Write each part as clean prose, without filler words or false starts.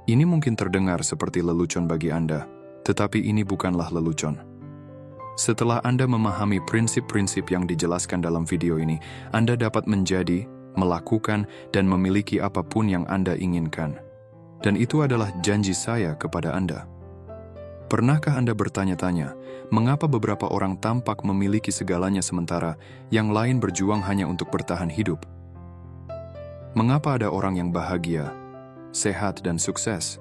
Ini mungkin terdengar seperti lelucon bagi Anda, tetapi ini bukanlah lelucon. Setelah Anda memahami prinsip-prinsip yang dijelaskan dalam video ini, Anda dapat menjadi, melakukan, dan memiliki apapun yang Anda inginkan. Dan itu adalah janji saya kepada Anda. Pernahkah Anda bertanya-tanya, mengapa beberapa orang tampak memiliki segalanya sementara yang lain berjuang hanya untuk bertahan hidup? Mengapa ada orang yang bahagia, sehat, dan sukses,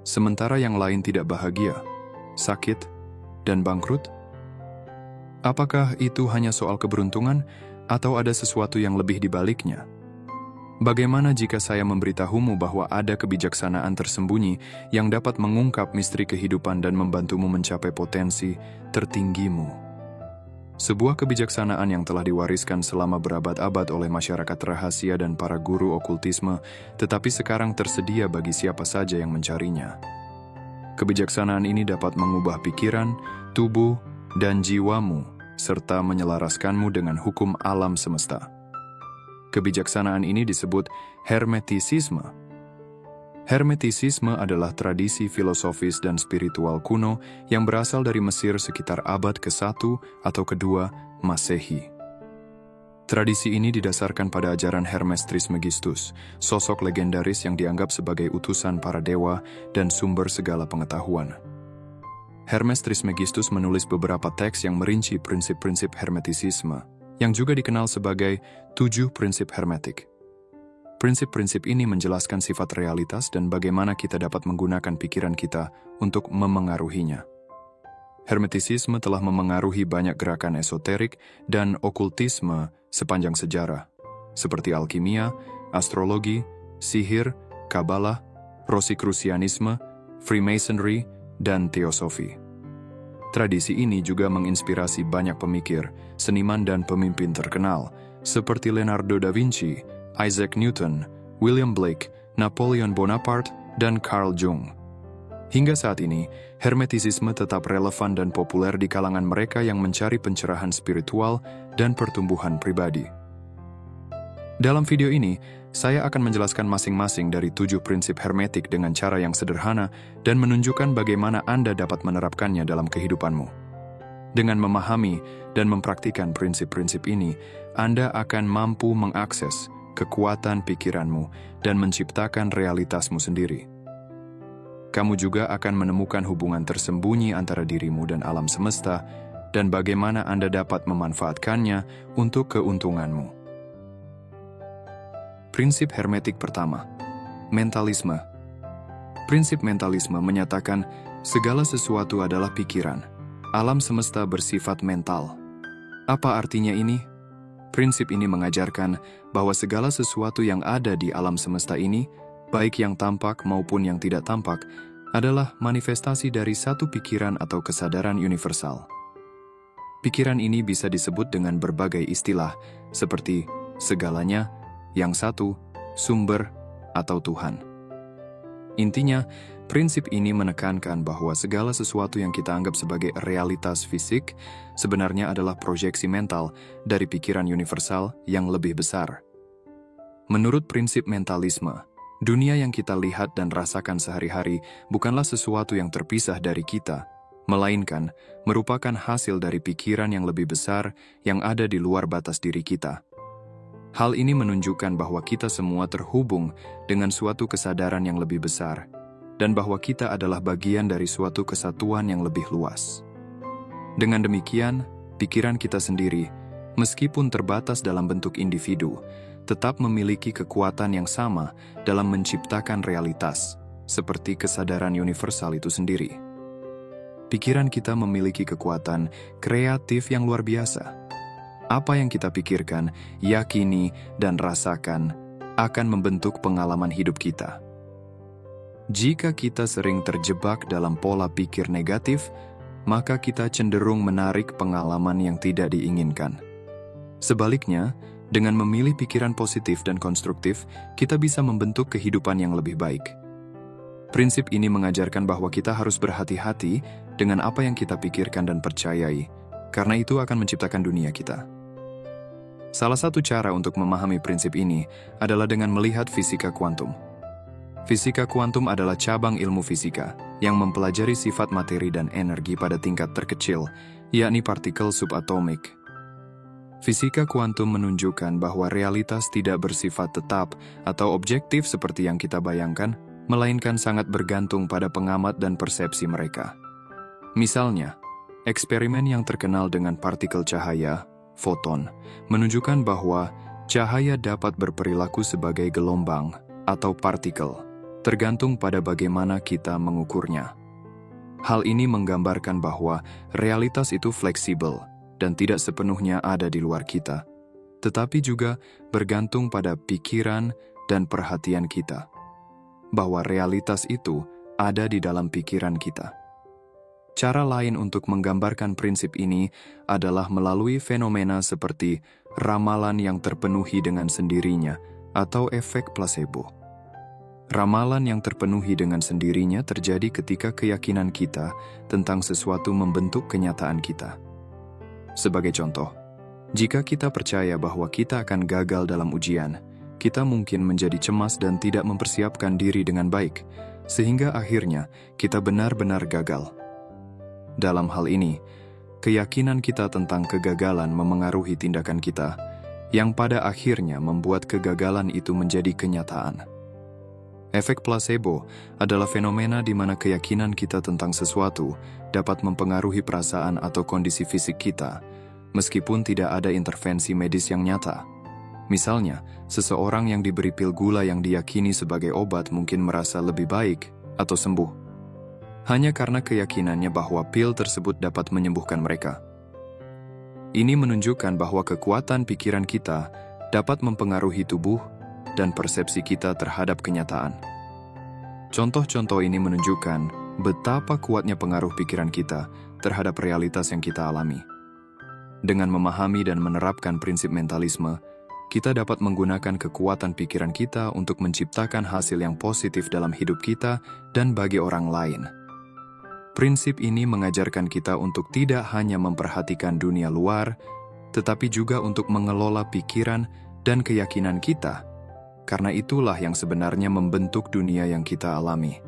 sementara yang lain tidak bahagia, sakit, dan bangkrut? Apakah itu hanya soal keberuntungan, atau ada sesuatu yang lebih di baliknya? Bagaimana jika saya memberitahumu bahwa ada kebijaksanaan tersembunyi yang dapat mengungkap misteri kehidupan dan membantumu mencapai potensi tertinggimu? Sebuah kebijaksanaan yang telah diwariskan selama berabad-abad oleh masyarakat rahasia dan para guru okultisme, tetapi sekarang tersedia bagi siapa saja yang mencarinya. Kebijaksanaan ini dapat mengubah pikiran, tubuh, dan jiwamu, serta menyelaraskanmu dengan hukum alam semesta. Kebijaksanaan ini disebut Hermetisisme. Hermetisisme adalah tradisi filosofis dan spiritual kuno yang berasal dari Mesir sekitar abad ke-1 atau ke-2 Masehi. Tradisi ini didasarkan pada ajaran Hermes Trismegistus, sosok legendaris yang dianggap sebagai utusan para dewa dan sumber segala pengetahuan. Hermes Trismegistus menulis beberapa teks yang merinci prinsip-prinsip Hermetisisme, yang juga dikenal sebagai 7 prinsip hermetik. Prinsip-prinsip ini menjelaskan sifat realitas dan bagaimana kita dapat menggunakan pikiran kita untuk memengaruhinya. Hermetisisme telah memengaruhi banyak gerakan esoterik dan okultisme sepanjang sejarah, seperti alkimia, astrologi, sihir, kabalah, Rosicrucianisme, Freemasonry, dan teosofi. Tradisi ini juga menginspirasi banyak pemikir, seniman, dan pemimpin terkenal, seperti Leonardo da Vinci, Isaac Newton, William Blake, Napoleon Bonaparte, dan Carl Jung. Hingga saat ini, Hermetisisme tetap relevan dan populer di kalangan mereka yang mencari pencerahan spiritual dan pertumbuhan pribadi. Dalam video ini, saya akan menjelaskan masing-masing dari 7 prinsip hermetik dengan cara yang sederhana dan menunjukkan bagaimana Anda dapat menerapkannya dalam kehidupanmu. Dengan memahami dan mempraktikkan prinsip-prinsip ini, Anda akan mampu mengakses kekuatan pikiranmu dan menciptakan realitasmu sendiri. Kamu juga akan menemukan hubungan tersembunyi antara dirimu dan alam semesta dan bagaimana Anda dapat memanfaatkannya untuk keuntunganmu. Prinsip hermetik pertama, mentalisme. Prinsip mentalisme menyatakan segala sesuatu adalah pikiran. Alam semesta bersifat mental. Apa artinya ini? Prinsip ini mengajarkan bahwa segala sesuatu yang ada di alam semesta ini, baik yang tampak maupun yang tidak tampak, adalah manifestasi dari satu pikiran atau kesadaran universal. Pikiran ini bisa disebut dengan berbagai istilah, seperti segalanya, yang satu, sumber, atau Tuhan. Intinya, prinsip ini menekankan bahwa segala sesuatu yang kita anggap sebagai realitas fisik sebenarnya adalah proyeksi mental dari pikiran universal yang lebih besar. Menurut prinsip mentalisme, dunia yang kita lihat dan rasakan sehari-hari bukanlah sesuatu yang terpisah dari kita, melainkan merupakan hasil dari pikiran yang lebih besar yang ada di luar batas diri kita. Hal ini menunjukkan bahwa kita semua terhubung dengan suatu kesadaran yang lebih besar, dan bahwa kita adalah bagian dari suatu kesatuan yang lebih luas. Dengan demikian, pikiran kita sendiri, meskipun terbatas dalam bentuk individu, tetap memiliki kekuatan yang sama dalam menciptakan realitas, seperti kesadaran universal itu sendiri. Pikiran kita memiliki kekuatan kreatif yang luar biasa. Apa yang kita pikirkan, yakini, dan rasakan akan membentuk pengalaman hidup kita. Jika kita sering terjebak dalam pola pikir negatif, maka kita cenderung menarik pengalaman yang tidak diinginkan. Sebaliknya, dengan memilih pikiran positif dan konstruktif, kita bisa membentuk kehidupan yang lebih baik. Prinsip ini mengajarkan bahwa kita harus berhati-hati dengan apa yang kita pikirkan dan percayai, karena itu akan menciptakan dunia kita. Salah satu cara untuk memahami prinsip ini adalah dengan melihat fisika kuantum. Fisika kuantum adalah cabang ilmu fisika yang mempelajari sifat materi dan energi pada tingkat terkecil, yakni partikel subatomik. Fisika kuantum menunjukkan bahwa realitas tidak bersifat tetap atau objektif seperti yang kita bayangkan, melainkan sangat bergantung pada pengamat dan persepsi mereka. Misalnya, eksperimen yang terkenal dengan partikel cahaya, foton, menunjukkan bahwa cahaya dapat berperilaku sebagai gelombang atau partikel, tergantung pada bagaimana kita mengukurnya. Hal ini menggambarkan bahwa realitas itu fleksibel dan tidak sepenuhnya ada di luar kita, tetapi juga bergantung pada pikiran dan perhatian kita, bahwa realitas itu ada di dalam pikiran kita. Cara lain untuk menggambarkan prinsip ini adalah melalui fenomena seperti ramalan yang terpenuhi dengan sendirinya atau efek placebo. Ramalan yang terpenuhi dengan sendirinya terjadi ketika keyakinan kita tentang sesuatu membentuk kenyataan kita. Sebagai contoh, jika kita percaya bahwa kita akan gagal dalam ujian, kita mungkin menjadi cemas dan tidak mempersiapkan diri dengan baik, sehingga akhirnya kita benar-benar gagal. Dalam hal ini, keyakinan kita tentang kegagalan memengaruhi tindakan kita, yang pada akhirnya membuat kegagalan itu menjadi kenyataan. Efek placebo adalah fenomena di mana keyakinan kita tentang sesuatu dapat mempengaruhi perasaan atau kondisi fisik kita, meskipun tidak ada intervensi medis yang nyata. Misalnya, seseorang yang diberi pil gula yang diyakini sebagai obat mungkin merasa lebih baik atau sembuh, hanya karena keyakinannya bahwa pil tersebut dapat menyembuhkan mereka. Ini menunjukkan bahwa kekuatan pikiran kita dapat mempengaruhi tubuh dan persepsi kita terhadap kenyataan. Contoh-contoh ini menunjukkan betapa kuatnya pengaruh pikiran kita terhadap realitas yang kita alami. Dengan memahami dan menerapkan prinsip mentalisme, kita dapat menggunakan kekuatan pikiran kita untuk menciptakan hasil yang positif dalam hidup kita dan bagi orang lain. Prinsip ini mengajarkan kita untuk tidak hanya memperhatikan dunia luar, tetapi juga untuk mengelola pikiran dan keyakinan kita, karena itulah yang sebenarnya membentuk dunia yang kita alami.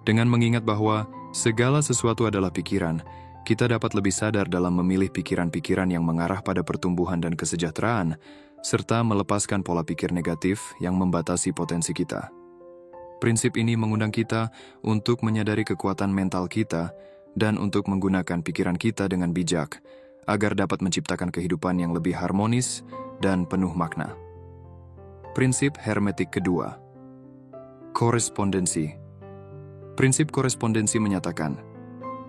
Dengan mengingat bahwa segala sesuatu adalah pikiran, kita dapat lebih sadar dalam memilih pikiran-pikiran yang mengarah pada pertumbuhan dan kesejahteraan, serta melepaskan pola pikir negatif yang membatasi potensi kita. Prinsip ini mengundang kita untuk menyadari kekuatan mental kita dan untuk menggunakan pikiran kita dengan bijak, agar dapat menciptakan kehidupan yang lebih harmonis dan penuh makna. Prinsip hermetik kedua, korespondensi. Prinsip korespondensi menyatakan,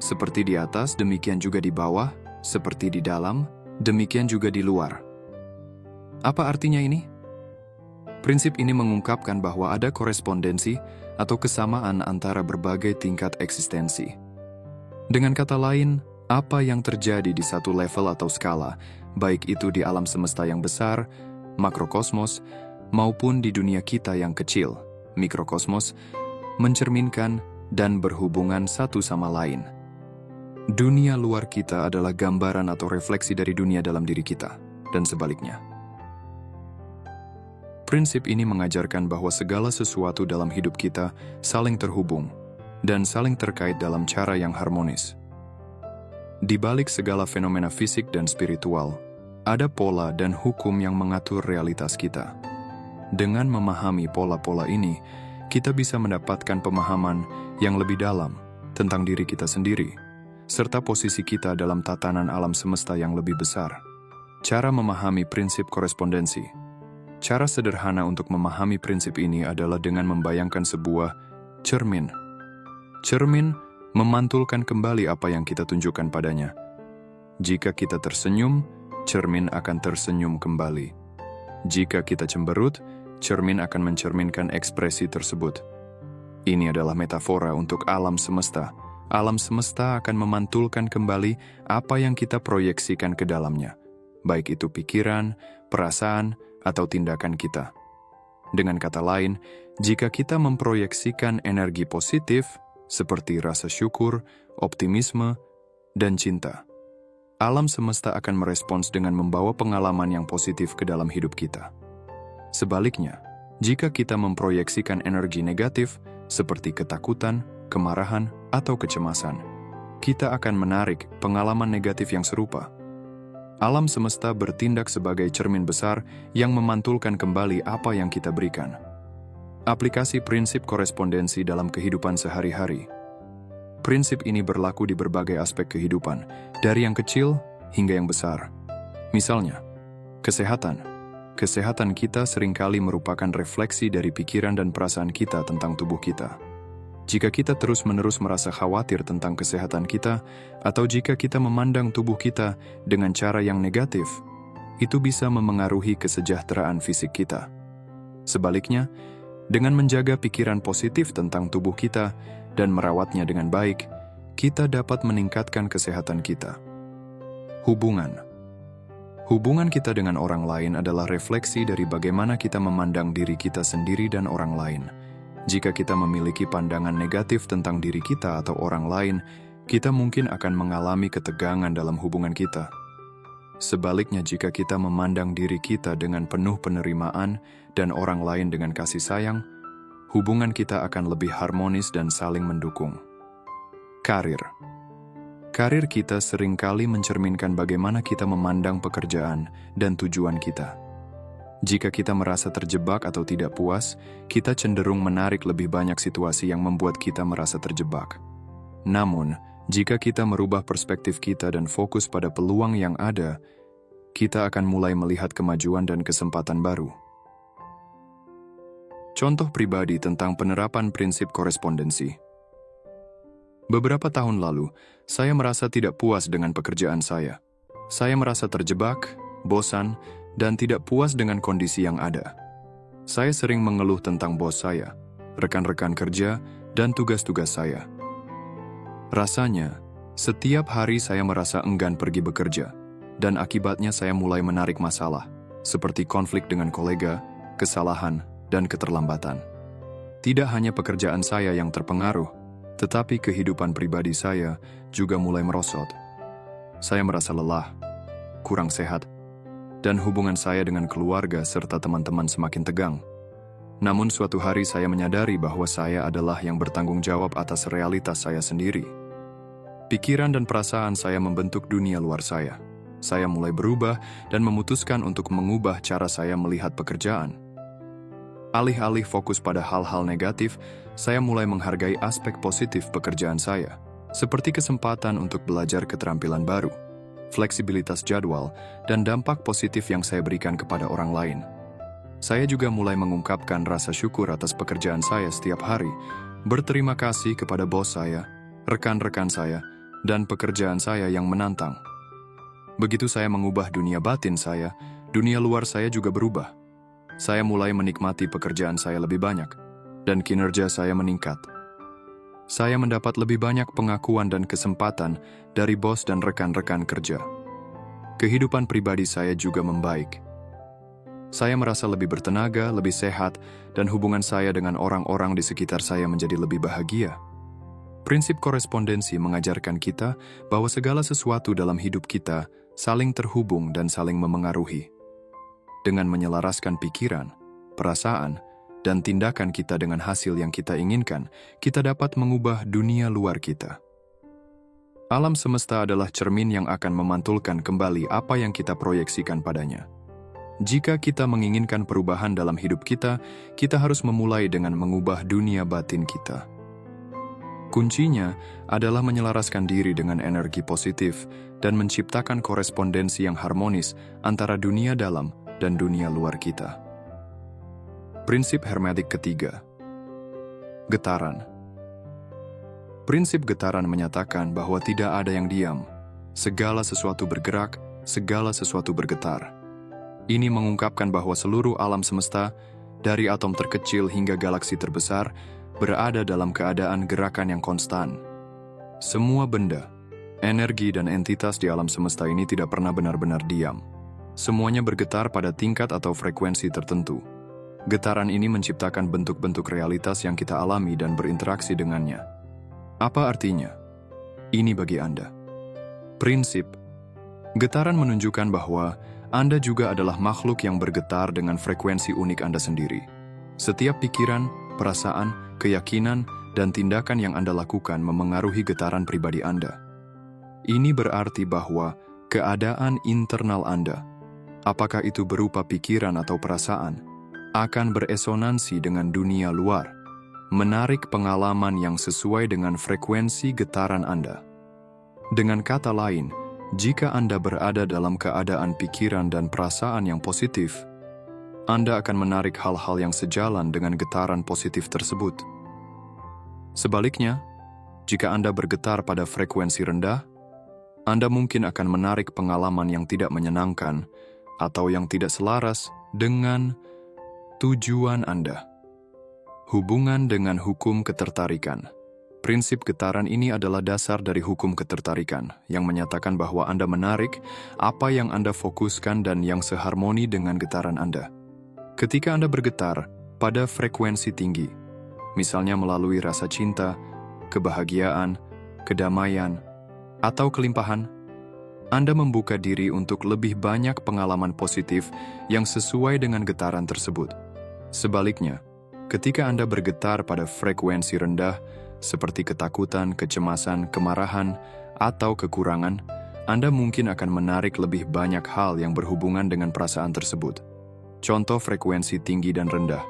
seperti di atas, demikian juga di bawah, seperti di dalam, demikian juga di luar. Apa artinya ini? Prinsip ini mengungkapkan bahwa ada korespondensi atau kesamaan antara berbagai tingkat eksistensi. Dengan kata lain, apa yang terjadi di satu level atau skala, baik itu di alam semesta yang besar, makrokosmos, maupun di dunia kita yang kecil, mikrokosmos, mencerminkan dan berhubungan satu sama lain. Dunia luar kita adalah gambaran atau refleksi dari dunia dalam diri kita, dan sebaliknya. Prinsip ini mengajarkan bahwa segala sesuatu dalam hidup kita saling terhubung dan saling terkait dalam cara yang harmonis. Di balik segala fenomena fisik dan spiritual, ada pola dan hukum yang mengatur realitas kita. Dengan memahami pola-pola ini, kita bisa mendapatkan pemahaman yang lebih dalam tentang diri kita sendiri, serta posisi kita dalam tatanan alam semesta yang lebih besar. Cara memahami prinsip korespondensi. Cara sederhana untuk memahami prinsip ini adalah dengan membayangkan sebuah cermin. Cermin memantulkan kembali apa yang kita tunjukkan padanya. Jika kita tersenyum, cermin akan tersenyum kembali. Jika kita cemberut, cermin akan mencerminkan ekspresi tersebut. Ini adalah metafora untuk alam semesta. Alam semesta akan memantulkan kembali apa yang kita proyeksikan ke dalamnya, baik itu pikiran, perasaan, atau tindakan kita. Dengan kata lain, jika kita memproyeksikan energi positif, seperti rasa syukur, optimisme, dan cinta, alam semesta akan merespons dengan membawa pengalaman yang positif ke dalam hidup kita. Sebaliknya, Jika kita memproyeksikan energi negatif, seperti ketakutan, kemarahan, atau kecemasan, kita akan menarik pengalaman negatif yang serupa. Alam semesta bertindak sebagai cermin besar yang memantulkan kembali apa yang kita berikan. Aplikasi prinsip korespondensi dalam kehidupan sehari-hari. Prinsip ini berlaku di berbagai aspek kehidupan, dari yang kecil hingga yang besar. Misalnya, kesehatan. Kesehatan kita seringkali merupakan refleksi dari pikiran dan perasaan kita tentang tubuh kita. Jika kita terus-menerus merasa khawatir tentang kesehatan kita, atau jika kita memandang tubuh kita dengan cara yang negatif, itu bisa memengaruhi kesejahteraan fisik kita. Sebaliknya, dengan menjaga pikiran positif tentang tubuh kita dan merawatnya dengan baik, kita dapat meningkatkan kesehatan kita. Hubungan. Hubungan kita dengan orang lain adalah refleksi dari bagaimana kita memandang diri kita sendiri dan orang lain. Jika kita memiliki pandangan negatif tentang diri kita atau orang lain, kita mungkin akan mengalami ketegangan dalam hubungan kita. Sebaliknya, jika kita memandang diri kita dengan penuh penerimaan dan orang lain dengan kasih sayang, hubungan kita akan lebih harmonis dan saling mendukung. Karir. Karir kita seringkali mencerminkan bagaimana kita memandang pekerjaan dan tujuan kita. Jika kita merasa terjebak atau tidak puas, kita cenderung menarik lebih banyak situasi yang membuat kita merasa terjebak. Namun, jika kita merubah perspektif kita dan fokus pada peluang yang ada, kita akan mulai melihat kemajuan dan kesempatan baru. Contoh pribadi tentang penerapan prinsip korespondensi. Beberapa tahun lalu, saya merasa tidak puas dengan pekerjaan saya. Saya merasa terjebak, bosan, dan tidak puas dengan kondisi yang ada. Saya sering mengeluh tentang bos saya, rekan-rekan kerja, dan tugas-tugas saya. Rasanya, setiap hari saya merasa enggan pergi bekerja, dan akibatnya saya mulai menarik masalah, seperti konflik dengan kolega, kesalahan, dan keterlambatan. Tidak hanya pekerjaan saya yang terpengaruh, tetapi kehidupan pribadi saya juga mulai merosot. Saya merasa lelah, kurang sehat, dan hubungan saya dengan keluarga serta teman-teman semakin tegang. Namun suatu hari saya menyadari bahwa saya adalah yang bertanggung jawab atas realitas saya sendiri. Pikiran dan perasaan saya membentuk dunia luar saya. Saya mulai berubah dan memutuskan untuk mengubah cara saya melihat pekerjaan. Alih-alih fokus pada hal-hal negatif, saya mulai menghargai aspek positif pekerjaan saya, seperti kesempatan untuk belajar keterampilan baru, fleksibilitas jadwal, dan dampak positif yang saya berikan kepada orang lain. Saya juga mulai mengungkapkan rasa syukur atas pekerjaan saya setiap hari, berterima kasih kepada bos saya, rekan-rekan saya, dan pekerjaan saya yang menantang. Begitu saya mengubah dunia batin saya, dunia luar saya juga berubah. Saya mulai menikmati pekerjaan saya lebih banyak, dan kinerja saya meningkat. Saya mendapat lebih banyak pengakuan dan kesempatan dari bos dan rekan-rekan kerja. Kehidupan pribadi saya juga membaik. Saya merasa lebih bertenaga, lebih sehat, dan hubungan saya dengan orang-orang di sekitar saya menjadi lebih bahagia. Prinsip korespondensi mengajarkan kita bahwa segala sesuatu dalam hidup kita saling terhubung dan saling memengaruhi. Dengan menyelaraskan pikiran, perasaan, dan tindakan kita dengan hasil yang kita inginkan, kita dapat mengubah dunia luar kita. Alam semesta adalah cermin yang akan memantulkan kembali apa yang kita proyeksikan padanya. Jika kita menginginkan perubahan dalam hidup kita, kita harus memulai dengan mengubah dunia batin kita. Kuncinya adalah menyelaraskan diri dengan energi positif dan menciptakan korespondensi yang harmonis antara dunia dalam dan dunia luar kita. Prinsip hermetik ketiga. Getaran. Prinsip getaran menyatakan bahwa tidak ada yang diam. Segala sesuatu bergerak, segala sesuatu bergetar. Ini mengungkapkan bahwa seluruh alam semesta, dari atom terkecil hingga galaksi terbesar, berada dalam keadaan gerakan yang konstan. Semua benda, energi dan entitas di alam semesta ini tidak pernah benar-benar diam. Semuanya bergetar pada tingkat atau frekuensi tertentu. Getaran ini menciptakan bentuk-bentuk realitas yang kita alami dan berinteraksi dengannya. Apa artinya? Ini bagi Anda. Prinsip. Getaran menunjukkan bahwa Anda juga adalah makhluk yang bergetar dengan frekuensi unik Anda sendiri. Setiap pikiran, perasaan, keyakinan, dan tindakan yang Anda lakukan memengaruhi getaran pribadi Anda. Ini berarti bahwa keadaan internal Anda, apakah itu berupa pikiran atau perasaan, akan beresonansi dengan dunia luar, menarik pengalaman yang sesuai dengan frekuensi getaran Anda. Dengan kata lain, jika Anda berada dalam keadaan pikiran dan perasaan yang positif, Anda akan menarik hal-hal yang sejalan dengan getaran positif tersebut. Sebaliknya, jika Anda bergetar pada frekuensi rendah, Anda mungkin akan menarik pengalaman yang tidak menyenangkan atau yang tidak selaras dengan tujuan Anda. Hubungan dengan hukum ketertarikan. Prinsip getaran ini adalah dasar dari hukum ketertarikan yang menyatakan bahwa Anda menarik apa yang Anda fokuskan dan yang seharmoni dengan getaran Anda. Ketika Anda bergetar pada frekuensi tinggi, misalnya melalui rasa cinta, kebahagiaan, kedamaian, atau kelimpahan, Anda membuka diri untuk lebih banyak pengalaman positif yang sesuai dengan getaran tersebut. Sebaliknya, ketika Anda bergetar pada frekuensi rendah, seperti ketakutan, kecemasan, kemarahan, atau kekurangan, Anda mungkin akan menarik lebih banyak hal yang berhubungan dengan perasaan tersebut. Contoh frekuensi tinggi dan rendah.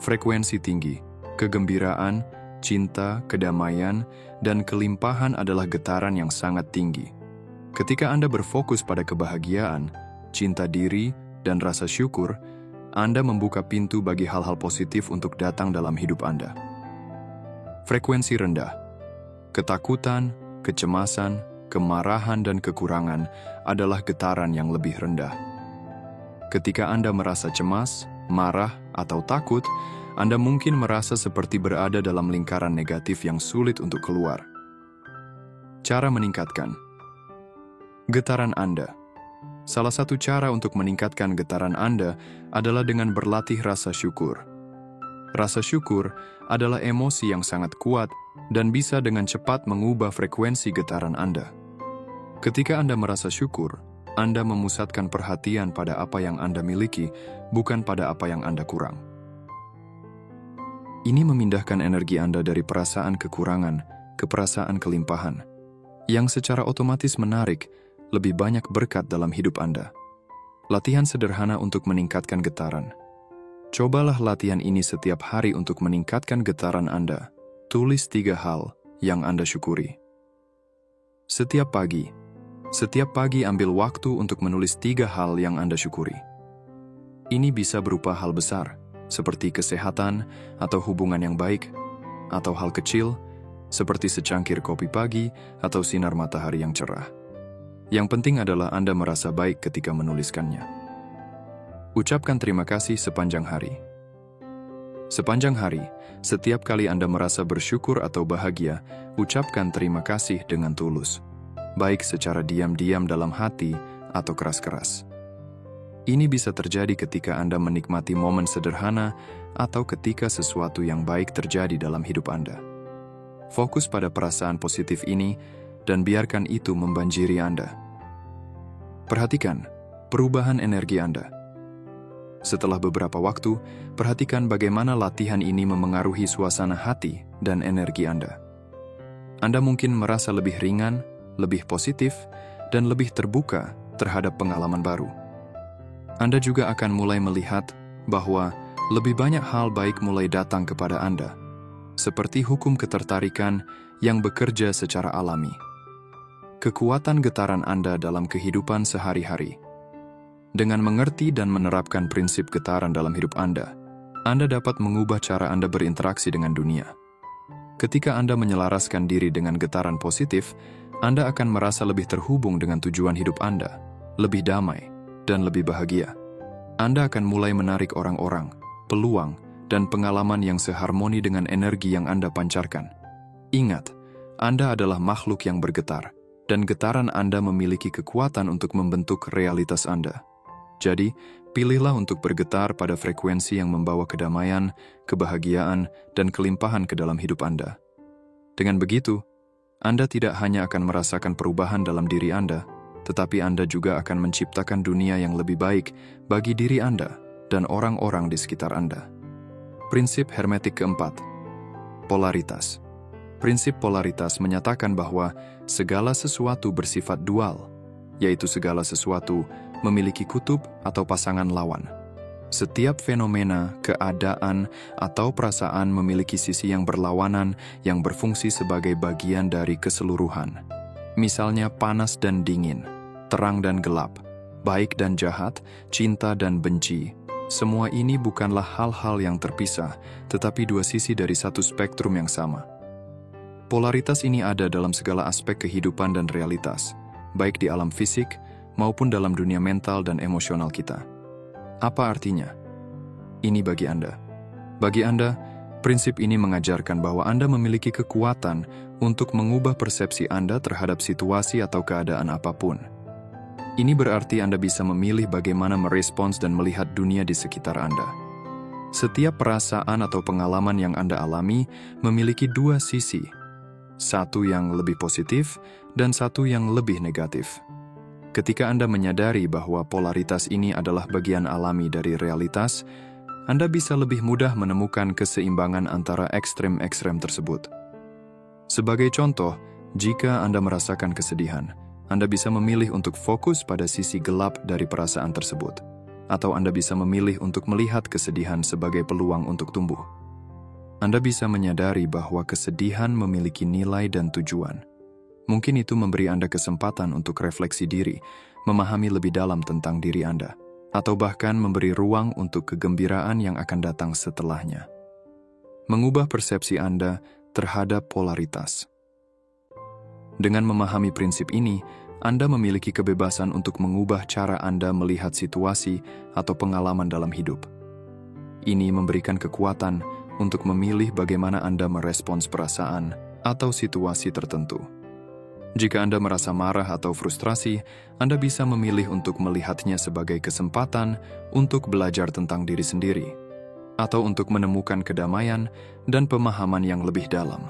Frekuensi tinggi, kegembiraan, cinta, kedamaian, dan kelimpahan adalah getaran yang sangat tinggi. Ketika Anda berfokus pada kebahagiaan, cinta diri, dan rasa syukur, Anda membuka pintu bagi hal-hal positif untuk datang dalam hidup Anda. Frekuensi rendah, ketakutan, kecemasan, kemarahan, dan kekurangan adalah getaran yang lebih rendah. Ketika Anda merasa cemas, marah, atau takut, Anda mungkin merasa seperti berada dalam lingkaran negatif yang sulit untuk keluar. Cara meningkatkan getaran Anda. Salah satu cara untuk meningkatkan getaran Anda adalah dengan berlatih rasa syukur. Rasa syukur adalah emosi yang sangat kuat dan bisa dengan cepat mengubah frekuensi getaran Anda. Ketika Anda merasa syukur, Anda memusatkan perhatian pada apa yang Anda miliki, bukan pada apa yang Anda kurang. Ini memindahkan energi Anda dari perasaan kekurangan ke perasaan kelimpahan, yang secara otomatis menarik lebih banyak berkat dalam hidup Anda. Latihan sederhana untuk meningkatkan getaran. Cobalah latihan ini setiap hari untuk meningkatkan getaran Anda. Tulis 3 hal yang Anda syukuri. Setiap pagi ambil waktu untuk menulis 3 hal yang Anda syukuri. Ini bisa berupa hal besar, seperti kesehatan atau hubungan yang baik, atau hal kecil, seperti secangkir kopi pagi atau sinar matahari yang cerah. Yang penting adalah Anda merasa baik ketika menuliskannya. Ucapkan terima kasih sepanjang hari. Sepanjang hari, setiap kali Anda merasa bersyukur atau bahagia, ucapkan terima kasih dengan tulus, baik secara diam-diam dalam hati atau keras-keras. Ini bisa terjadi ketika Anda menikmati momen sederhana atau ketika sesuatu yang baik terjadi dalam hidup Anda. Fokus pada perasaan positif ini dan biarkan itu membanjiri Anda. Perhatikan perubahan energi Anda. Setelah beberapa waktu, perhatikan bagaimana latihan ini memengaruhi suasana hati dan energi Anda. Anda mungkin merasa lebih ringan, lebih positif, dan lebih terbuka terhadap pengalaman baru. Anda juga akan mulai melihat bahwa lebih banyak hal baik mulai datang kepada Anda, seperti hukum ketertarikan yang bekerja secara alami. Kekuatan getaran Anda dalam kehidupan sehari-hari. Dengan mengerti dan menerapkan prinsip getaran dalam hidup Anda dapat mengubah cara Anda berinteraksi dengan dunia. Ketika Anda menyelaraskan diri dengan getaran positif, Anda akan merasa lebih terhubung dengan tujuan hidup Anda, lebih damai, dan lebih bahagia. Anda akan mulai menarik orang-orang, peluang, dan pengalaman yang seharmoni dengan energi yang Anda pancarkan. Ingat, Anda adalah makhluk yang bergetar, dan getaran Anda memiliki kekuatan untuk membentuk realitas Anda. Jadi, pilihlah untuk bergetar pada frekuensi yang membawa kedamaian, kebahagiaan, dan kelimpahan ke dalam hidup Anda. Dengan begitu, Anda tidak hanya akan merasakan perubahan dalam diri Anda, tetapi Anda juga akan menciptakan dunia yang lebih baik bagi diri Anda dan orang-orang di sekitar Anda. Prinsip hermetik keempat, polaritas. Prinsip polaritas menyatakan bahwa segala sesuatu bersifat dual, yaitu segala sesuatu memiliki kutub atau pasangan lawan. Setiap fenomena, keadaan, atau perasaan memiliki sisi yang berlawanan yang berfungsi sebagai bagian dari keseluruhan. Misalnya panas dan dingin, terang dan gelap, baik dan jahat, cinta dan benci. Semua ini bukanlah hal-hal yang terpisah, tetapi dua sisi dari satu spektrum yang sama. Polaritas ini ada dalam segala aspek kehidupan dan realitas, baik di alam fisik maupun dalam dunia mental dan emosional kita. Apa artinya? Ini bagi Anda. Bagi Anda, prinsip ini mengajarkan bahwa Anda memiliki kekuatan untuk mengubah persepsi Anda terhadap situasi atau keadaan apapun. Ini berarti Anda bisa memilih bagaimana merespons dan melihat dunia di sekitar Anda. Setiap perasaan atau pengalaman yang Anda alami memiliki dua sisi, satu yang lebih positif dan satu yang lebih negatif. Ketika Anda menyadari bahwa polaritas ini adalah bagian alami dari realitas, Anda bisa lebih mudah menemukan keseimbangan antara ekstrem-ekstrem tersebut. Sebagai contoh, jika Anda merasakan kesedihan, Anda bisa memilih untuk fokus pada sisi gelap dari perasaan tersebut, atau Anda bisa memilih untuk melihat kesedihan sebagai peluang untuk tumbuh. Anda bisa menyadari bahwa kesedihan memiliki nilai dan tujuan. Mungkin itu memberi Anda kesempatan untuk refleksi diri, memahami lebih dalam tentang diri Anda, atau bahkan memberi ruang untuk kegembiraan yang akan datang setelahnya. Mengubah persepsi Anda terhadap polaritas. Dengan memahami prinsip ini, Anda memiliki kebebasan untuk mengubah cara Anda melihat situasi atau pengalaman dalam hidup. Ini memberikan kekuatan untuk memilih bagaimana Anda merespons perasaan atau situasi tertentu. Jika Anda merasa marah atau frustrasi, Anda bisa memilih untuk melihatnya sebagai kesempatan untuk belajar tentang diri sendiri, atau untuk menemukan kedamaian dan pemahaman yang lebih dalam.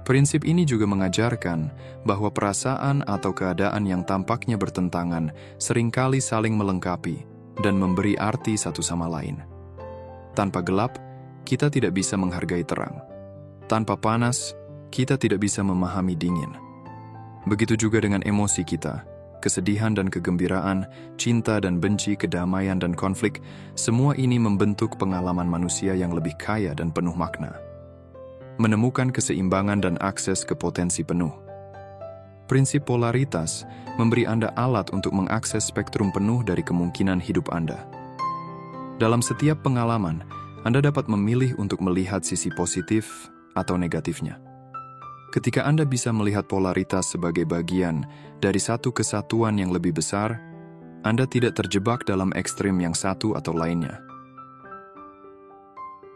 Prinsip ini juga mengajarkan bahwa perasaan atau keadaan yang tampaknya bertentangan seringkali saling melengkapi dan memberi arti satu sama lain. Tanpa gelap, kita tidak bisa menghargai terang. Tanpa panas, kita tidak bisa memahami dingin. Begitu juga dengan emosi kita, kesedihan dan kegembiraan, cinta dan benci, kedamaian dan konflik, semua ini membentuk pengalaman manusia yang lebih kaya dan penuh makna. Menemukan keseimbangan dan akses ke potensi penuh. Prinsip polaritas memberi Anda alat untuk mengakses spektrum penuh dari kemungkinan hidup Anda. Dalam setiap pengalaman, Anda dapat memilih untuk melihat sisi positif atau negatifnya. Ketika Anda bisa melihat polaritas sebagai bagian dari satu kesatuan yang lebih besar, Anda tidak terjebak dalam ekstrem yang satu atau lainnya.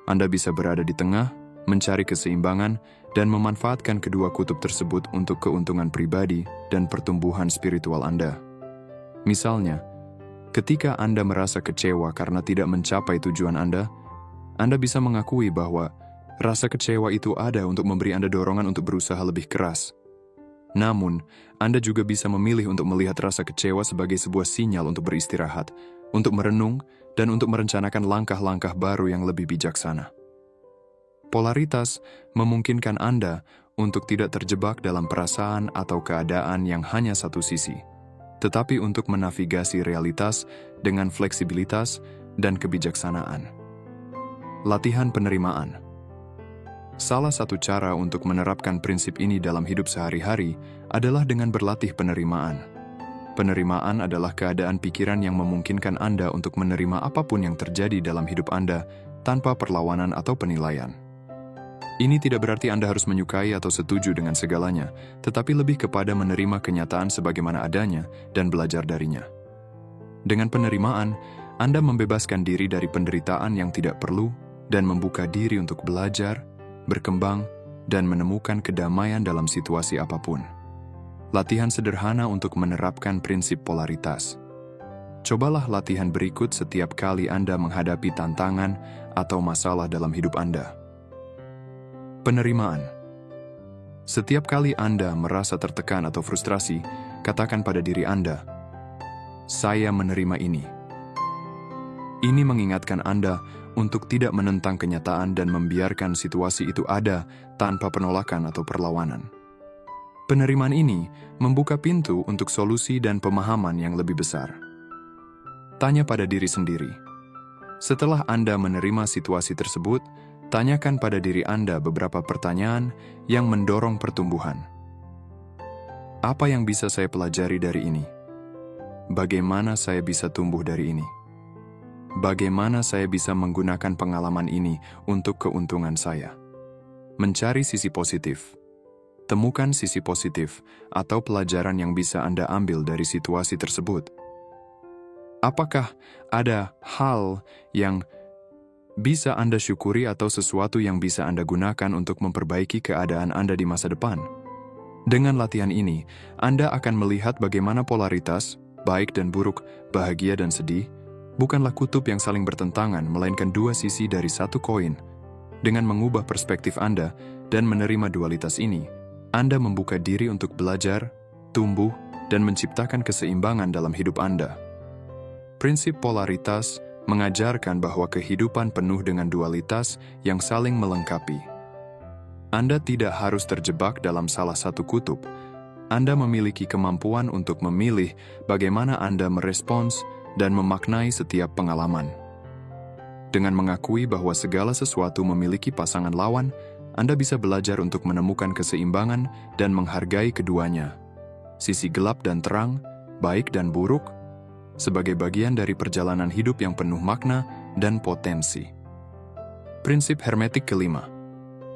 Anda bisa berada di tengah, mencari keseimbangan, dan memanfaatkan kedua kutub tersebut untuk keuntungan pribadi dan pertumbuhan spiritual Anda. Misalnya, ketika Anda merasa kecewa karena tidak mencapai tujuan Anda bisa mengakui bahwa rasa kecewa itu ada untuk memberi Anda dorongan untuk berusaha lebih keras. Namun, Anda juga bisa memilih untuk melihat rasa kecewa sebagai sebuah sinyal untuk beristirahat, untuk merenung, dan untuk merencanakan langkah-langkah baru yang lebih bijaksana. Polaritas memungkinkan Anda untuk tidak terjebak dalam perasaan atau keadaan yang hanya satu sisi, tetapi untuk menavigasi realitas dengan fleksibilitas dan kebijaksanaan. Latihan penerimaan. Salah satu cara untuk menerapkan prinsip ini dalam hidup sehari-hari adalah dengan berlatih penerimaan. Penerimaan adalah keadaan pikiran yang memungkinkan Anda untuk menerima apapun yang terjadi dalam hidup Anda tanpa perlawanan atau penilaian. Ini tidak berarti Anda harus menyukai atau setuju dengan segalanya, tetapi lebih kepada menerima kenyataan sebagaimana adanya dan belajar darinya. Dengan penerimaan, Anda membebaskan diri dari penderitaan yang tidak perlu dan membuka diri untuk belajar, berkembang, dan menemukan kedamaian dalam situasi apapun. Latihan sederhana untuk menerapkan prinsip polaritas. Cobalah latihan berikut setiap kali Anda menghadapi tantangan atau masalah dalam hidup Anda. Penerimaan. Setiap kali Anda merasa tertekan atau frustrasi, katakan pada diri Anda, "Saya menerima ini." Ini mengingatkan Anda untuk tidak menentang kenyataan dan membiarkan situasi itu ada tanpa penolakan atau perlawanan. Penerimaan ini membuka pintu untuk solusi dan pemahaman yang lebih besar. Tanya pada diri sendiri. Setelah Anda menerima situasi tersebut, tanyakan pada diri Anda beberapa pertanyaan yang mendorong pertumbuhan. Apa yang bisa saya pelajari dari ini? Bagaimana saya bisa tumbuh dari ini? Bagaimana saya bisa menggunakan pengalaman ini untuk keuntungan saya? Mencari sisi positif. Temukan sisi positif atau pelajaran yang bisa Anda ambil dari situasi tersebut. Apakah ada hal yang bisa Anda syukuri atau sesuatu yang bisa Anda gunakan untuk memperbaiki keadaan Anda di masa depan? Dengan latihan ini, Anda akan melihat bagaimana polaritas, baik dan buruk, bahagia dan sedih, bukanlah kutub yang saling bertentangan, melainkan dua sisi dari satu koin. Dengan mengubah perspektif Anda dan menerima dualitas ini, Anda membuka diri untuk belajar, tumbuh, dan menciptakan keseimbangan dalam hidup Anda. Prinsip polaritas mengajarkan bahwa kehidupan penuh dengan dualitas yang saling melengkapi. Anda tidak harus terjebak dalam salah satu kutub. Anda memiliki kemampuan untuk memilih bagaimana Anda merespons dan memaknai setiap pengalaman. Dengan mengakui bahwa segala sesuatu memiliki pasangan lawan, Anda bisa belajar untuk menemukan keseimbangan dan menghargai keduanya. Sisi gelap dan terang, baik dan buruk, sebagai bagian dari perjalanan hidup yang penuh makna dan potensi. Prinsip hermetik kelima,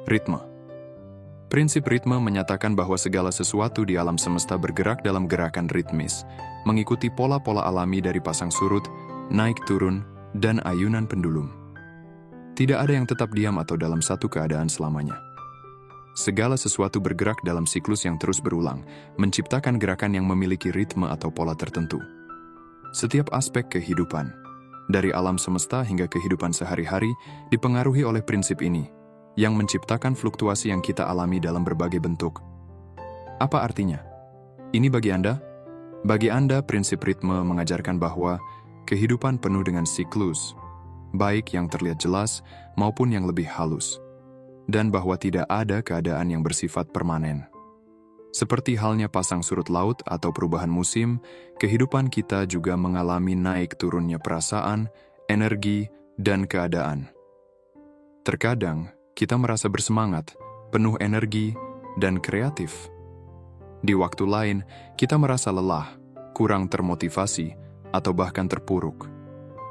ritme. Prinsip ritme menyatakan bahwa segala sesuatu di alam semesta bergerak dalam gerakan ritmis, mengikuti pola-pola alami dari pasang surut, naik turun, dan ayunan pendulum. Tidak ada yang tetap diam atau dalam satu keadaan selamanya. Segala sesuatu bergerak dalam siklus yang terus berulang, menciptakan gerakan yang memiliki ritme atau pola tertentu. Setiap aspek kehidupan, dari alam semesta hingga kehidupan sehari-hari, dipengaruhi oleh prinsip ini, yang menciptakan fluktuasi yang kita alami dalam berbagai bentuk. Apa artinya? Ini bagi Anda? Bagi Anda, prinsip ritme mengajarkan bahwa kehidupan penuh dengan siklus, baik yang terlihat jelas maupun yang lebih halus, dan bahwa tidak ada keadaan yang bersifat permanen. Seperti halnya pasang surut laut atau perubahan musim, kehidupan kita juga mengalami naik turunnya perasaan, energi, dan keadaan. Terkadang, kita merasa bersemangat, penuh energi, dan kreatif. Di waktu lain, kita merasa lelah, kurang termotivasi, atau bahkan terpuruk.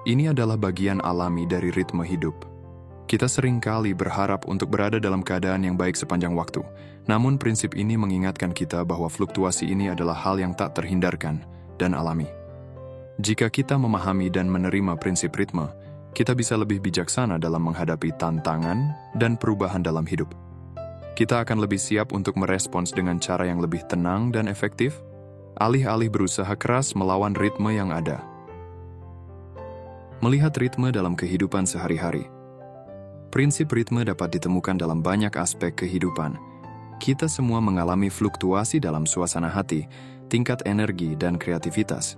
Ini adalah bagian alami dari ritme hidup. Kita seringkali berharap untuk berada dalam keadaan yang baik sepanjang waktu. Namun prinsip ini mengingatkan kita bahwa fluktuasi ini adalah hal yang tak terhindarkan dan alami. Jika kita memahami dan menerima prinsip ritme, kita bisa lebih bijaksana dalam menghadapi tantangan dan perubahan dalam hidup. Kita akan lebih siap untuk merespons dengan cara yang lebih tenang dan efektif, alih-alih berusaha keras melawan ritme yang ada. Melihat ritme dalam kehidupan sehari-hari. Prinsip ritme dapat ditemukan dalam banyak aspek kehidupan. Kita semua mengalami fluktuasi dalam suasana hati, tingkat energi, dan kreativitas.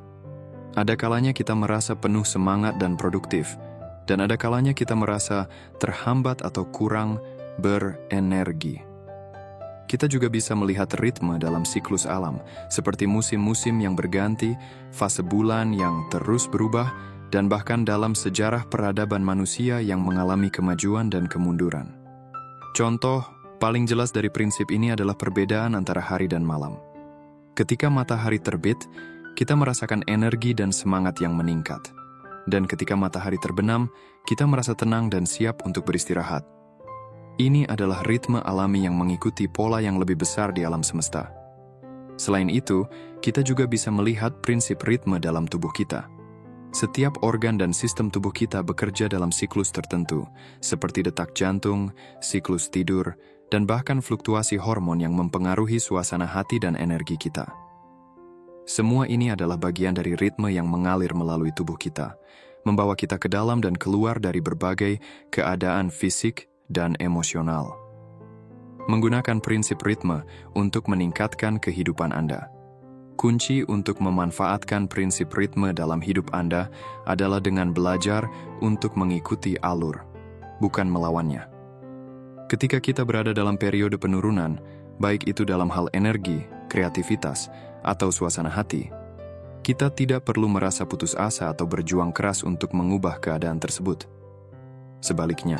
Ada kalanya kita merasa penuh semangat dan produktif, dan ada kalanya kita merasa terhambat atau kurang berenergi. Kita juga bisa melihat ritme dalam siklus alam, seperti musim-musim yang berganti, fase bulan yang terus berubah, dan bahkan dalam sejarah peradaban manusia yang mengalami kemajuan dan kemunduran. Contoh paling jelas dari prinsip ini adalah perbedaan antara hari dan malam. Ketika matahari terbit, kita merasakan energi dan semangat yang meningkat. Dan ketika matahari terbenam, kita merasa tenang dan siap untuk beristirahat. Ini adalah ritme alami yang mengikuti pola yang lebih besar di alam semesta. Selain itu, kita juga bisa melihat prinsip ritme dalam tubuh kita. Setiap organ dan sistem tubuh kita bekerja dalam siklus tertentu, seperti detak jantung, siklus tidur, dan bahkan fluktuasi hormon yang mempengaruhi suasana hati dan energi kita. Semua ini adalah bagian dari ritme yang mengalir melalui tubuh kita, membawa kita ke dalam dan keluar dari berbagai keadaan fisik dan emosional. Menggunakan prinsip ritme untuk meningkatkan kehidupan Anda. Kunci untuk memanfaatkan prinsip ritme dalam hidup Anda adalah dengan belajar untuk mengikuti alur, bukan melawannya. Ketika kita berada dalam periode penurunan, baik itu dalam hal energi, kreativitas, atau suasana hati, kita tidak perlu merasa putus asa atau berjuang keras untuk mengubah keadaan tersebut. Sebaliknya,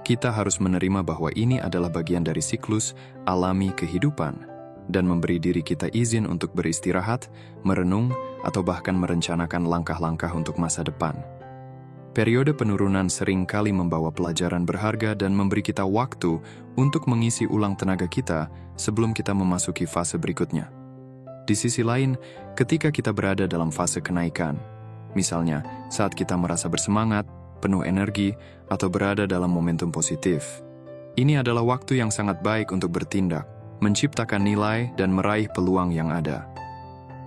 kita harus menerima bahwa ini adalah bagian dari siklus alami kehidupan dan memberi diri kita izin untuk beristirahat, merenung, atau bahkan merencanakan langkah-langkah untuk masa depan. Periode penurunan sering kali membawa pelajaran berharga dan memberi kita waktu untuk mengisi ulang tenaga kita sebelum kita memasuki fase berikutnya. Di sisi lain, ketika kita berada dalam fase kenaikan, misalnya saat kita merasa bersemangat, penuh energi, atau berada dalam momentum positif, ini adalah waktu yang sangat baik untuk bertindak, menciptakan nilai, dan meraih peluang yang ada.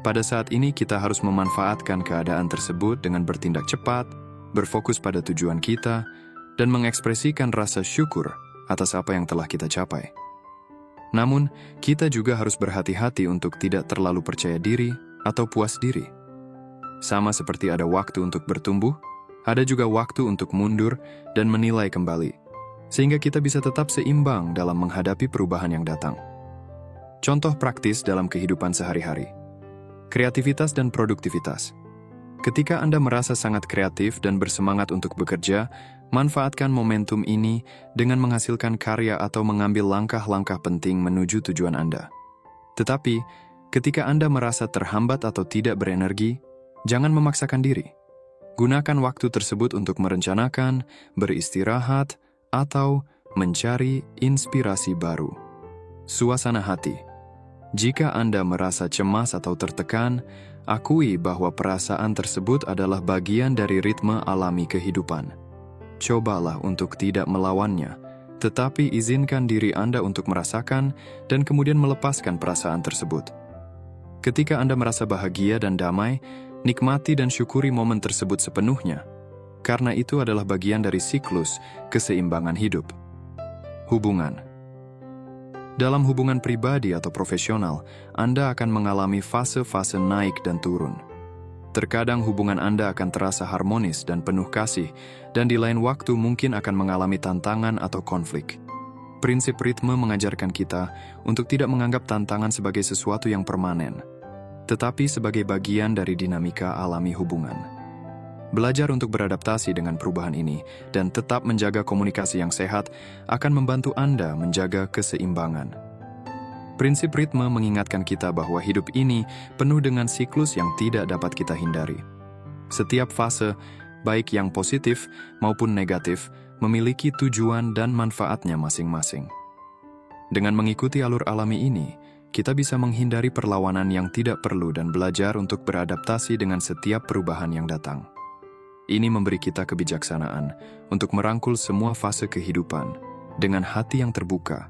Pada saat ini kita harus memanfaatkan keadaan tersebut dengan bertindak cepat, berfokus pada tujuan kita, dan mengekspresikan rasa syukur atas apa yang telah kita capai. Namun, kita juga harus berhati-hati untuk tidak terlalu percaya diri atau puas diri. Sama seperti ada waktu untuk bertumbuh, ada juga waktu untuk mundur dan menilai kembali, sehingga kita bisa tetap seimbang dalam menghadapi perubahan yang datang. Contoh praktis dalam kehidupan sehari-hari. Kreativitas dan produktivitas. Ketika Anda merasa sangat kreatif dan bersemangat untuk bekerja, manfaatkan momentum ini dengan menghasilkan karya atau mengambil langkah-langkah penting menuju tujuan Anda. Tetapi, ketika Anda merasa terhambat atau tidak berenergi, jangan memaksakan diri. Gunakan waktu tersebut untuk merencanakan, beristirahat, atau mencari inspirasi baru. Suasana hati. Jika Anda merasa cemas atau tertekan, akui bahwa perasaan tersebut adalah bagian dari ritme alami kehidupan. Cobalah untuk tidak melawannya, tetapi izinkan diri Anda untuk merasakan dan kemudian melepaskan perasaan tersebut. Ketika Anda merasa bahagia dan damai, nikmati dan syukuri momen tersebut sepenuhnya, karena itu adalah bagian dari siklus keseimbangan hidup. Hubungan. Dalam hubungan pribadi atau profesional, Anda akan mengalami fase-fase naik dan turun. Terkadang hubungan Anda akan terasa harmonis dan penuh kasih, dan di lain waktu mungkin akan mengalami tantangan atau konflik. Prinsip ritme mengajarkan kita untuk tidak menganggap tantangan sebagai sesuatu yang permanen, tetapi sebagai bagian dari dinamika alami hubungan. Belajar untuk beradaptasi dengan perubahan ini dan tetap menjaga komunikasi yang sehat akan membantu Anda menjaga keseimbangan. Prinsip ritme mengingatkan kita bahwa hidup ini penuh dengan siklus yang tidak dapat kita hindari. Setiap fase, baik yang positif maupun negatif, memiliki tujuan dan manfaatnya masing-masing. Dengan mengikuti alur alami ini, kita bisa menghindari perlawanan yang tidak perlu dan belajar untuk beradaptasi dengan setiap perubahan yang datang. Ini memberi kita kebijaksanaan untuk merangkul semua fase kehidupan dengan hati yang terbuka,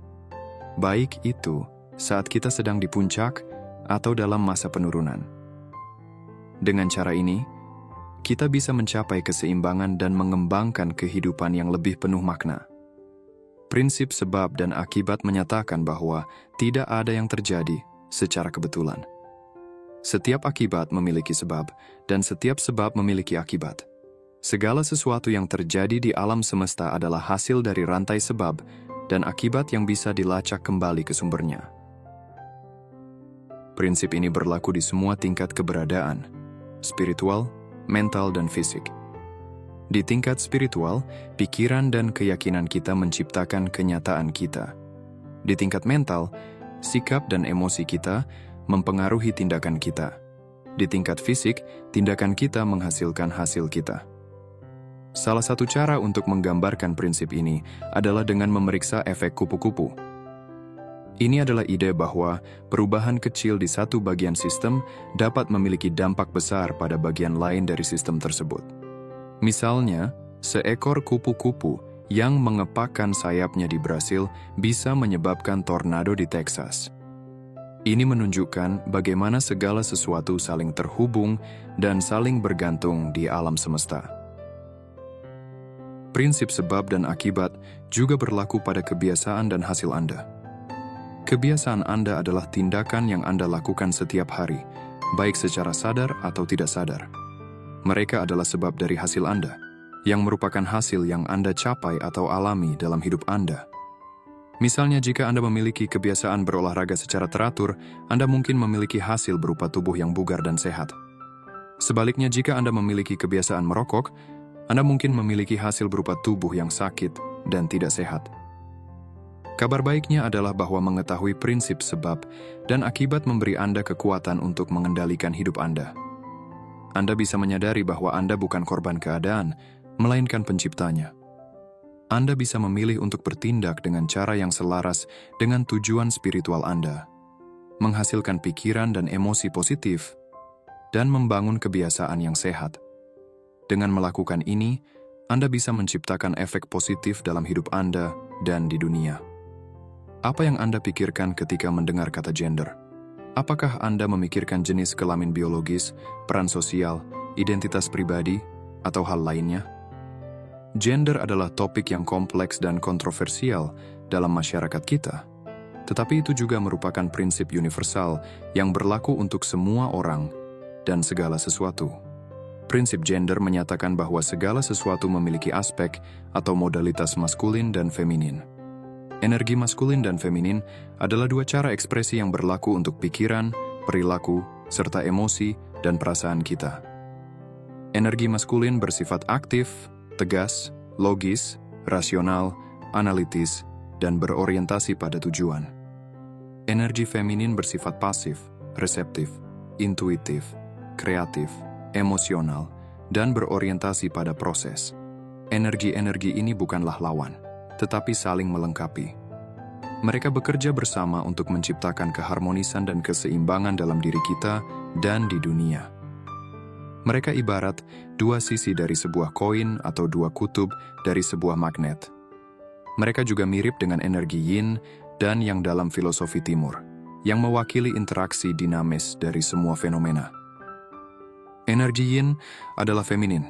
baik itu saat kita sedang di puncak atau dalam masa penurunan. Dengan cara ini, kita bisa mencapai keseimbangan dan mengembangkan kehidupan yang lebih penuh makna. Prinsip sebab dan akibat menyatakan bahwa tidak ada yang terjadi secara kebetulan. Setiap akibat memiliki sebab, dan setiap sebab memiliki akibat. Segala sesuatu yang terjadi di alam semesta adalah hasil dari rantai sebab dan akibat yang bisa dilacak kembali ke sumbernya. Prinsip ini berlaku di semua tingkat keberadaan, spiritual, mental, dan fisik. Di tingkat spiritual, pikiran dan keyakinan kita menciptakan kenyataan kita. Di tingkat mental, sikap dan emosi kita mempengaruhi tindakan kita. Di tingkat fisik, tindakan kita menghasilkan hasil kita. Salah satu cara untuk menggambarkan prinsip ini adalah dengan memeriksa efek kupu-kupu. Ini adalah ide bahwa perubahan kecil di satu bagian sistem dapat memiliki dampak besar pada bagian lain dari sistem tersebut. Misalnya, seekor kupu-kupu yang mengepakkan sayapnya di Brasil bisa menyebabkan tornado di Texas. Ini menunjukkan bagaimana segala sesuatu saling terhubung dan saling bergantung di alam semesta. Prinsip sebab dan akibat juga berlaku pada kebiasaan dan hasil Anda. Kebiasaan Anda adalah tindakan yang Anda lakukan setiap hari, baik secara sadar atau tidak sadar. Mereka adalah sebab dari hasil Anda, yang merupakan hasil yang Anda capai atau alami dalam hidup Anda. Misalnya, jika Anda memiliki kebiasaan berolahraga secara teratur, Anda mungkin memiliki hasil berupa tubuh yang bugar dan sehat. Sebaliknya, jika Anda memiliki kebiasaan merokok, Anda mungkin memiliki hasil berupa tubuh yang sakit dan tidak sehat. Kabar baiknya adalah bahwa mengetahui prinsip sebab dan akibat memberi Anda kekuatan untuk mengendalikan hidup Anda. Anda bisa menyadari bahwa Anda bukan korban keadaan, melainkan penciptanya. Anda bisa memilih untuk bertindak dengan cara yang selaras dengan tujuan spiritual Anda, menghasilkan pikiran dan emosi positif, dan membangun kebiasaan yang sehat. Dengan melakukan ini, Anda bisa menciptakan efek positif dalam hidup Anda dan di dunia. Apa yang Anda pikirkan ketika mendengar kata gender? Apakah Anda memikirkan jenis kelamin biologis, peran sosial, identitas pribadi, atau hal lainnya? Gender adalah topik yang kompleks dan kontroversial dalam masyarakat kita. Tetapi itu juga merupakan prinsip universal yang berlaku untuk semua orang dan segala sesuatu. Prinsip gender menyatakan bahwa segala sesuatu memiliki aspek atau modalitas maskulin dan feminin. Energi maskulin dan feminin adalah dua cara ekspresi yang berlaku untuk pikiran, perilaku, serta emosi dan perasaan kita. Energi maskulin bersifat aktif, tegas, logis, rasional, analitis, dan berorientasi pada tujuan. Energi feminin bersifat pasif, reseptif, intuitif, kreatif, emosional, dan berorientasi pada proses. Energi-energi ini bukanlah lawan, tetapi saling melengkapi. Mereka bekerja bersama untuk menciptakan keharmonisan dan keseimbangan dalam diri kita dan di dunia. Mereka ibarat dua sisi dari sebuah koin atau dua kutub dari sebuah magnet. Mereka juga mirip dengan energi yin dan yang dalam filosofi timur, yang mewakili interaksi dinamis dari semua fenomena. Energi yin adalah feminin,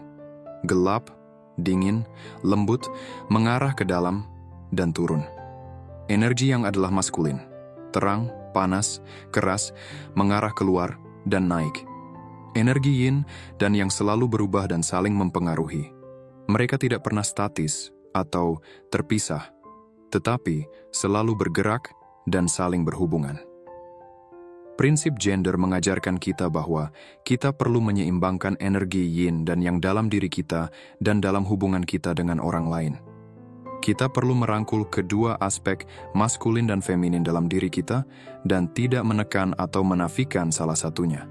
gelap, dingin, lembut, mengarah ke dalam, dan turun. Energi yang adalah maskulin, terang, panas, keras, mengarah keluar, dan naik. Energi yin dan yang selalu berubah dan saling mempengaruhi. Mereka tidak pernah statis atau terpisah, tetapi selalu bergerak dan saling berhubungan. Prinsip gender mengajarkan kita bahwa kita perlu menyeimbangkan energi yin dan yang dalam diri kita dan dalam hubungan kita dengan orang lain. Kita perlu merangkul kedua aspek maskulin dan feminin dalam diri kita dan tidak menekan atau menafikan salah satunya.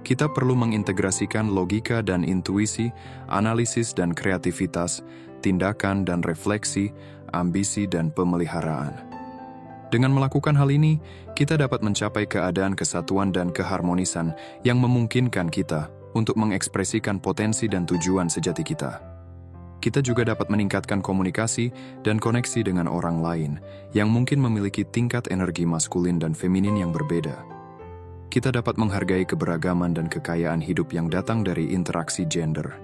Kita perlu mengintegrasikan logika dan intuisi, analisis dan kreativitas, tindakan dan refleksi, ambisi dan pemeliharaan. Dengan melakukan hal ini, kita dapat mencapai keadaan kesatuan dan keharmonisan yang memungkinkan kita untuk mengekspresikan potensi dan tujuan sejati kita. Kita juga dapat meningkatkan komunikasi dan koneksi dengan orang lain yang mungkin memiliki tingkat energi maskulin dan feminin yang berbeda. Kita dapat menghargai keberagaman dan kekayaan hidup yang datang dari interaksi gender.